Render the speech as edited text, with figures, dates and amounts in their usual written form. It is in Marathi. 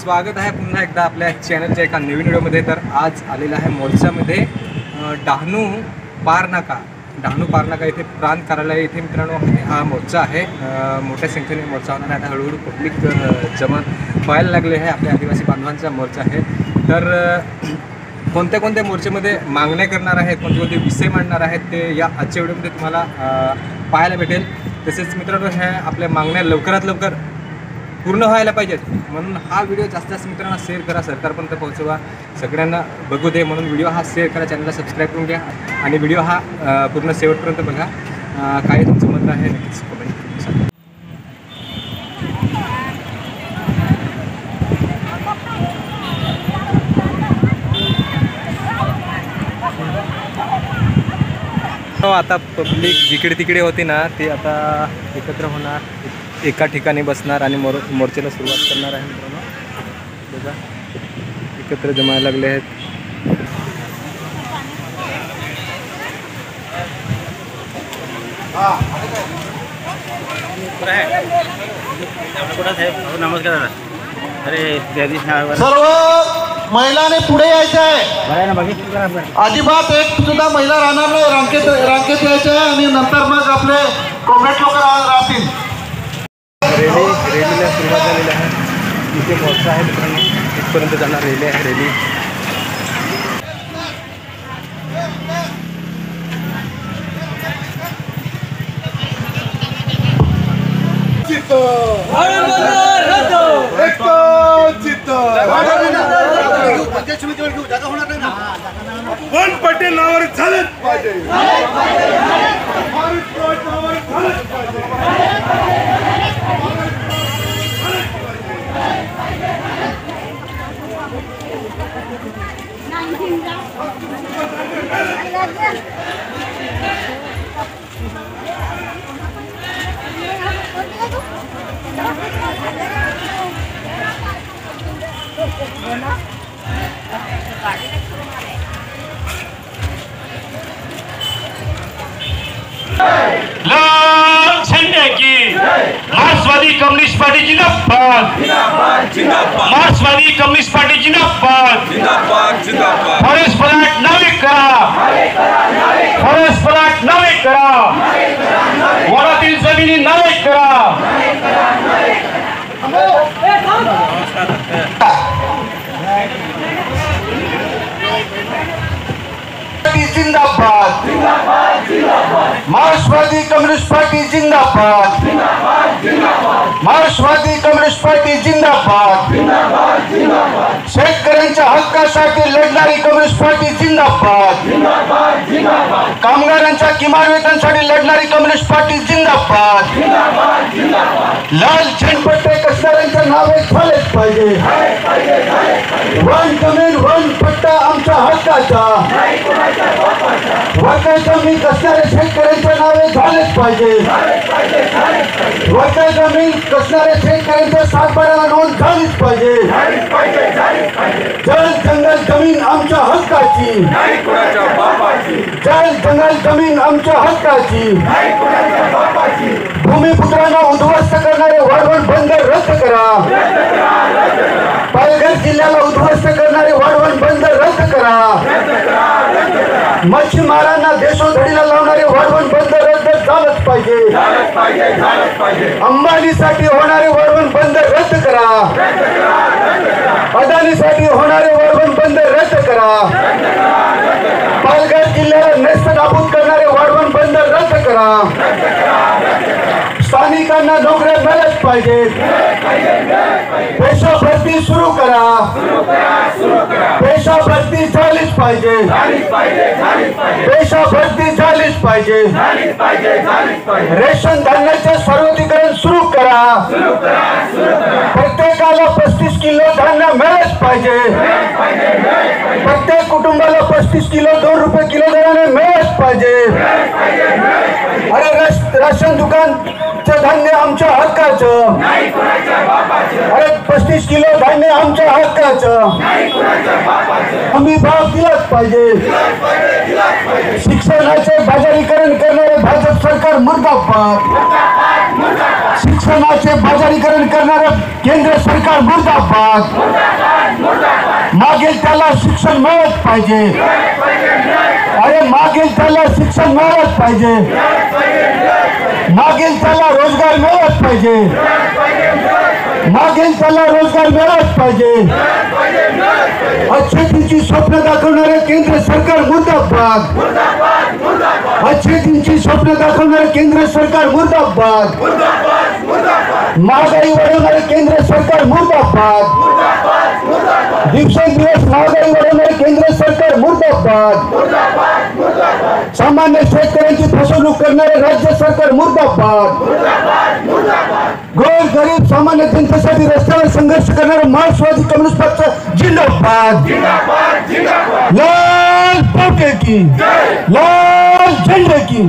स्वागत आहे पुन्हा एकदा आपल्या चॅनलच्या एका नवीन व्हिडिओमध्ये। तर आज आलेला आहे मोर्चामध्ये डहाणू पारनाका इथे प्रांत कार्यालय इथे मित्रांनो हा मोर्चा आहे। मोठ्या संख्येने मोर्चा होणार आहे। आता हळूहळू पब्लिक जमा व्हायला लागले आहे। आपल्या आदिवासी बांधवांचा मोर्चा आहे। तर कोणत्या कोणत्या मोर्चामध्ये मागण्या करणार आहेत, कोणते कोणते विषय मांडणार आहेत ते या आजच्या व्हिडिओमध्ये तुम्हाला पाहायला भेटेल। तसेच मित्रांनो ह्या आपल्या मागण्या लवकरात लवकर पूर्ण व्हायला पाहिजेत, म्हणून हा व्हिडिओ जास्तीत जास्त मित्रांना शेअर करा, सरकारपर्यंत पोहोचवा, सगळ्यांना बघू दे। म्हणून व्हिडिओ हा शेअर करा, चॅनलला सबस्क्राईब करून घ्या आणि व्हिडिओ हा पूर्ण शेवटपर्यंत बघा। काय तुमचं मत आहे नक्कीच कमेंट करून सांगा। आता पब्लिक जिकडे तिकडे होती ना ती आता एकत्र होणार, एका ठिकाणी बसणार आणि मोर्चाला सुरुवात करणार आहे मित्रांनो। बघा एकत्र जमायला लागले आहेत। नमस्कार दादा। अरे सर्व महिलांनी पुढे यायचं आहे, अजिबात एक सुद्धा महिला राहणार नाही, रांकेत यायचं आहे आणि नंतर मग आपले कॉम्रेड लोक राहतील। रॅलीला सुरुवात झालेली आहे। इथे मोर्चा आहे मित्रांनो, इथपर्यंत जाणार रॅली आहे। रॅली वन पटेल नावावर झालंच पाहिजे। लाल झंडे की मार्क्सवादी कम्युनिस्ट पार्टी जिंदाबाद, मार्क्सवादी कम्युनिस्ट पार्टी जिंदाबाद। फॉरेस्ट प्लॉट नवे करा, फॉरेस्ट प्लॉट नवे करा, वनातील जमिनी नवे करा। जिंदाबाद, मार्क्सवादी कम्युनिस्ट पार्टी जिंदाबाद, मार्क्सवादी कम्युनिस्ट पार्टी जिंदाबाद। शेतकऱ्यांच्या हक्कासाठी लढणारी कम्युनिस्ट पार्टी जिंदाबाद, कामगारांच्या किमान वेतनासाठी लढणारी कम्युनिस्ट पार्टी जिंदाबाद। लाल झेंडपट्टे कसणाऱ्यांच्या नावे झालेच पाहिजे। वन जमीन वन पट्टा आमच्या हक्काचा, वर्ग जमीन कसणारे शेतकऱ्यांच्या नावे झालेच पाहिजे। वर्ग जमीन कसणारे शेतकऱ्यांच्या सातबाऱ्याला नोंद झालीच पाहिजे। जल जंगल जमीन आमच्या हक्काची, जल जंगल जमीन आमच्या हक्काची। भूमिपुत्रांना उद्ध्वस्त करणारे वाढवण बंदर रद्द करा, पालघर जिल्ह्याला उद्ध्वस्त करणारे वाढवण बंदर रद्द करा। मच्छीमारांना देशोधडीला लावणारे वाढवण बंदर रद्द झालंच पाहिजे। अंबानीसाठी होणारे वाढवण बंदर रद्द करा, अदानीसाठी होणारे वाढवण बंदर रद्द करा। पालघर जिल्ह्याला नेस्तनाबूत करणारे वाढवण बंदर रद्द करा। स्थानिकांना नोकऱ्या मिळाल्याच पाहिजेत। पेशा भरती सुरू करा, पेशा भरती झालीच पाहिजे, पेशा भरती झालीच पाहिजे। रेशन धान्याचे सर्वोत्तीकरण सुरू करा, प्रत्येकाला 35 किलो धान्य मिळालंच पाहिजे। प्रत्येक कुटुंबाला 35 किलो 2 रुपये किलो दराने मिळालंच पाहिजे। अरे राशन दुकानचं धान्य आमच्या हक्काचं, अरे 35 किलो धान्य आमच्या हक्काचं, आम्ही भाव दिलाच पाहिजे। शिक्षणाचे बाजारीकरण करणारे भाजप सरकार मुर्दाबाद, शिक्षणाचे बाजारीकरण करणारं केंद्र सरकार मुर्दाबाद. मागेल त्याला शिक्षण मिळत पाहिजे. अरे मागेल त्याला शिक्षण मिळत पाहिजे. मागेल त्याला रोजगार मिळत पाहिजे. मागेल त्याला रोजगार मिळत पाहिजे. अच्छेतींची स्वप्न दाखवणारे केंद्र सरकार मुर्दाबाद. अच्छेतींची स्वप्न दाखवणारे केंद्र सरकार मुर्दाबाद. महागाई वाढवणारे केंद्र सरकार मुर्दाबाद. दिवसेंदिवस महागाई वाढवणारे केंद्र सरकार मुर्दाबाद. सामान्य शेतकऱ्यांची फसवणूक करणारे राज्य सरकार मुर्दाबाद. गोर गरीब सामान्य जनतेसाठी रस्त्यावर संघर्ष करणारे मार्क्सवादी कम्युनिस्ट पक्ष जिंदाबाद. लाल पौटे की, लाल झंडे की.